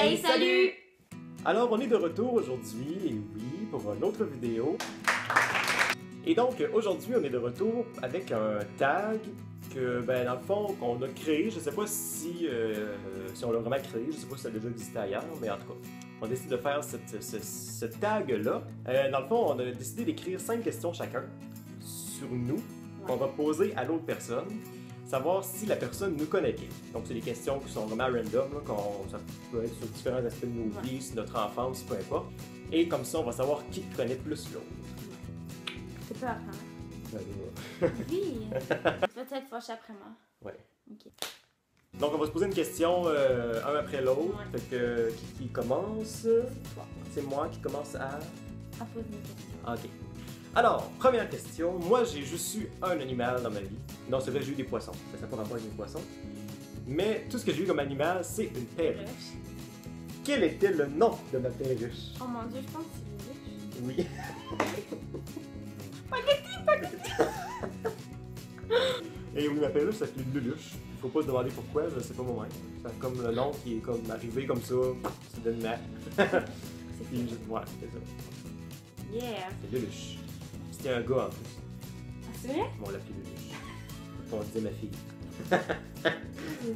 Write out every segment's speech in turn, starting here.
Hey, salut! Alors, on est de retour aujourd'hui, et oui, pour une autre vidéo. Et donc, aujourd'hui, on est de retour avec un tag que, ben, dans le fond, qu'on a créé. Je sais pas si on l'a vraiment créé, je sais pas si ça a déjà existé ailleurs, mais en tout cas, on a décidé de faire ce tag-là. Dans le fond, on a décidé d'écrire 5 questions chacun sur nous, qu'on va poser à l'autre personne. Savoir si la personne nous connaît bien. Donc, c'est des questions qui sont vraiment random, là, ça peut être sur différents aspects de nos vies, sur notre enfance, peu importe. Et comme ça, on va savoir qui connaît plus l'autre. C'est peur, hein? Oui! Tu vas être fâché après moi. Ouais. Ok. Donc, on va se poser une question un après l'autre. Ouais. Fait que qui commence? C'est toi. C'est moi qui commence à poser une question. OK. Alors, première question. Moi, j'ai juste eu un animal dans ma vie. Non, c'est vrai, j'ai eu des poissons. Ça n'a pas rapport avec des poissons. Mais tout ce que j'ai eu comme animal, c'est une perruche. Quel était le nom de ma perruche? Oh mon Dieu, je pense que c'est une ruche. Oui. Et oui, ma perruche s'appelait Luluche. Il faut pas se demander pourquoi, je sais pas moi-même. C'est comme le nom qui est comme arrivé comme ça, soudainement. Puis, ouais, c'est ça. Yeah! C'est Luluche. C'était un gars en plus. Ah, c'est vrai? On l'appelait Luluche. On disait ma fille.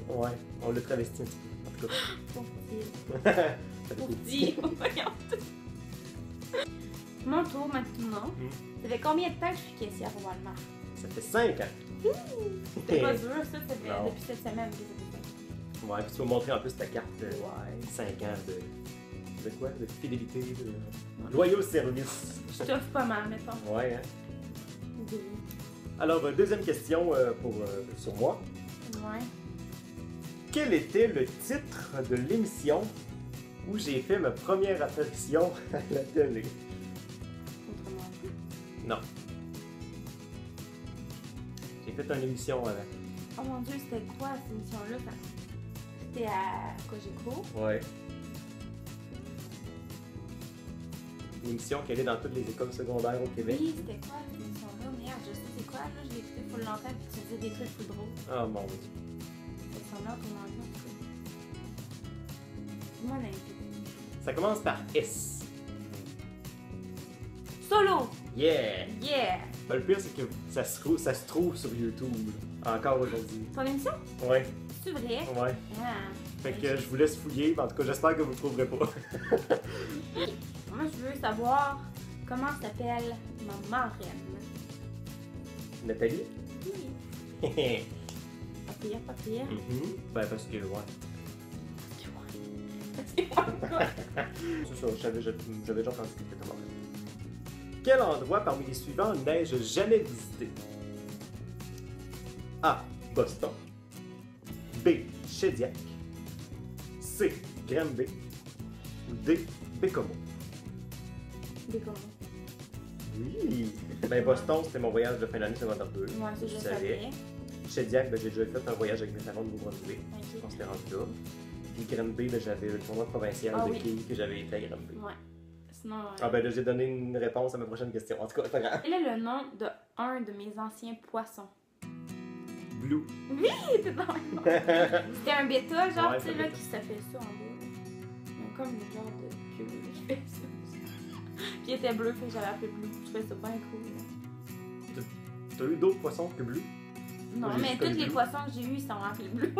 Ouais, on l'a travesti un petit peu, en tout cas. Pauvre petit. Ça fait Pauvre petit. petit. Regarde. Mon tour maintenant. Ça fait combien de temps que je suis caissière au Walmart? Ça fait 5 ans. C'est pas dur, ça fait Non. depuis cette semaine que ça fait 5 ans. Ouais, puis tu vas montrer en plus ta carte de Ouais. 5 ans de quoi? De fidélité, de loyaux service. Je t'offre pas mal, mettons. Ouais, hein? Oui. Alors, deuxième question sur moi. Ouais. Quel était le titre de l'émission où j'ai fait ma première apparition à la télé? Autrement dit. Non. J'ai fait une émission avant. Oh mon Dieu, c'était quoi cette émission-là? C'était à Cogeco. Ouais. Une émission qui allait dans toutes les écoles secondaires au Québec. Oui, c'était quoi cette émission-là? Merde, je sais c'est quoi. Là, je l'ai écouté full longtemps et tu disais des trucs plus drôles. Oh mon Dieu. Ça ressemblait à ton anglais, en tout cas. Moi, on a écouté. Ça commence par S. Solo! Yeah! Yeah! Ben, le pire, c'est que ça se trouve sur YouTube, encore aujourd'hui. Ton émission? Ouais, C'est vrai? ouais. Ah. Fait que je vous laisse fouiller, en tout cas, j'espère que vous ne trouverez pas. Moi, je veux savoir comment s'appelle ma marraine. Nathalie? Oui. Pas pire, pas pire. Ben, parce que, ouais. C'est quoi? C'est ça, j'avais déjà entendu que c'était mort. Quel endroit parmi les suivants n'ai-je jamais visité? A. Boston. B. Shediac. C. Granby. Ou D. Bécomo. Des comment? Oui! Ben, Boston, c'était mon voyage de fin d'année secondaire 2. Moi, c'est Je je savais. savais. Shediac, ben, j'ai déjà fait un voyage avec mes parents de Nouveau-Brunswick. Ok. On s'était rendu là. Puis Granby, ben, j'avais le tournoi provincial Ah de oui. quilles que j'avais été à Granby. Ouais. Sinon. Ah ben là, j'ai donné une réponse à ma prochaine question. En tout cas, c'est pas grave. Quel est le nom de un de mes anciens poissons? Blue. Oui, c'est dans le nom. C'était un bêta, genre, Ouais, tu sais, c'est là, un qui se fait ça en bas. Donc, comme le genre de queue qui fait ça. Puis il était bleu, fait que j'avais appelé Blue. Je trouvais ça bien cool. Là. T'as eu d'autres poissons que Blue? Non, Moi, j'ai mais juste tous connu les Blue. poissons que j'ai eus, ils sont appelés Blue.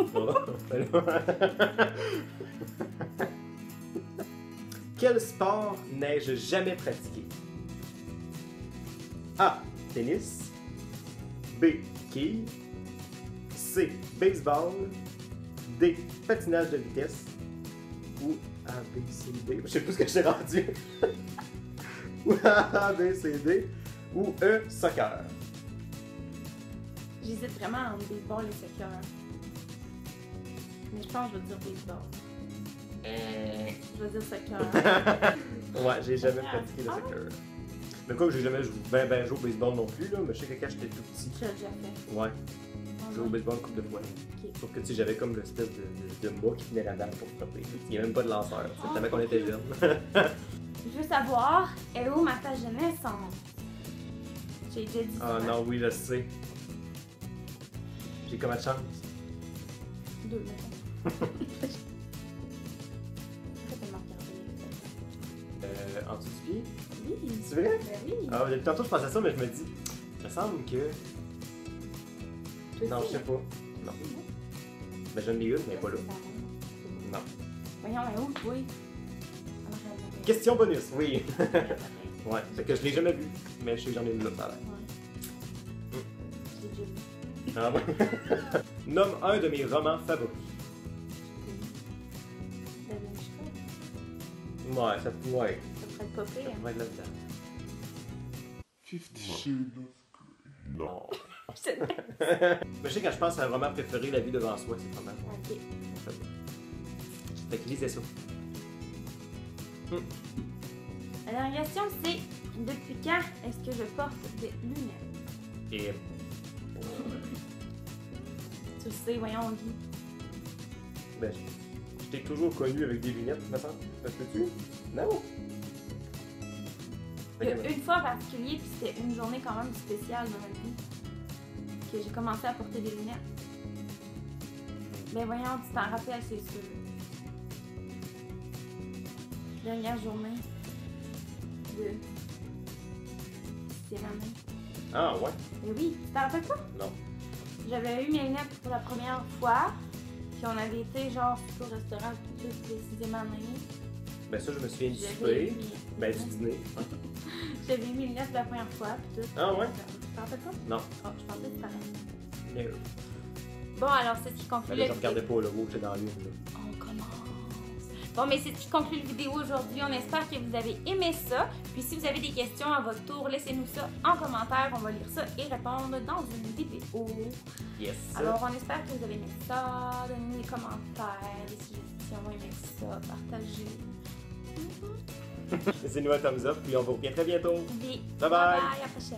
Quel sport n'ai-je jamais pratiqué? A. Tennis. B. Quilles. C. Baseball. D. Patinage de vitesse. Ou A, B, C, D. Je sais plus ce que j'ai rendu. Ou A, B, C, D. Ou E. Soccer. J'hésite vraiment entre baseball et soccer. Mais je pense que je vais dire baseball. Je vais dire soccer. Ouais, j'ai jamais pratiqué le Ah. soccer. Mais quoi que j'ai jamais joué, joué au baseball non plus, là, mais je sais que quand j'étais tout petit, Tu l'as déjà fait. ouais, Ah, j'ai joué au baseball une couple de fois. Ok. Sauf que tu sais, j'avais comme l'espèce de mât qui tenait la balle pour frapper. Il n'y avait même pas de lanceur, c'est tellement qu'on était jeunes. Je veux savoir, elle est où ma page de naissance? J'ai déjà dit Ah ça. non, oui, je sais. J'ai combien de chance? 2, mettons. en dessous du pied. Oui. C'est vrai? Ben oui. Ah, depuis tantôt, je pensais à ça, mais je me dis, il me semble que. Toi Non, aussi, je sais hein? pas. Non. Ben, j'en ai une, mais pas là. Non. Voyons, mais où, toi? Question bonus, oui. Ouais, c'est que je l'ai jamais vu, mais je sais que j'en ai une là, ça a l'air. J'ai déjà vu. Ah ouais? Nomme un de mes romans favoris. Da Vinci Code. Ouais, ça pourrait Ça pourrait être pas pire. être là-dedans. 50 Shades of Grey. Non. C'est vrai. Mais je sais, quand je pense à un roman préféré, La vie devant soi, c'est pas mal. Ok. Fait que lisez ça. La dernière question, c'est depuis quand est-ce que je porte des lunettes? Et. Tu le sais, voyons, Guy. Ben, je t'ai toujours connu avec des lunettes, me semble. Ça se peut-tu? Non! Il y a une fois en particulier, puis c'était une journée quand même spéciale dans ma vie, que j'ai commencé à porter des lunettes. Ben voyons, tu t'en rappelles, c'est sûr. Dernière journée de 6e année. Ah, ouais? Mais oui, tu t'en rappelles pas? Non. J'avais eu mes lunettes pour la première fois, puis on avait été genre au restaurant toute la 6e année. Ben, ça, je me souviens du J'avais eu souper. mes- Ben, du dîner. J'avais eu mes lunettes pour la première fois, puis tout. Ah, ouais? Tu t'en rappelles pas? Non. Oh, je pensais que c'était pareil. Mais, Bon, alors c'est ce qui conclut ben, là, la je regardais pas le logo, j'étais dans l'une. On commence. Bon, mais c'est ce qui conclut la vidéo aujourd'hui. On espère que vous avez aimé ça. Puis si vous avez des questions à votre tour, laissez-nous ça en commentaire. On va lire ça et répondre dans une vidéo. Yes. Alors, on espère que vous avez aimé ça. Donnez-nous des commentaires, des suggestions, aimez ça, partagez. Laissez-nous un thumbs up, puis on vous revient très bientôt. Oui. Bye bye. Bye, à la prochaine.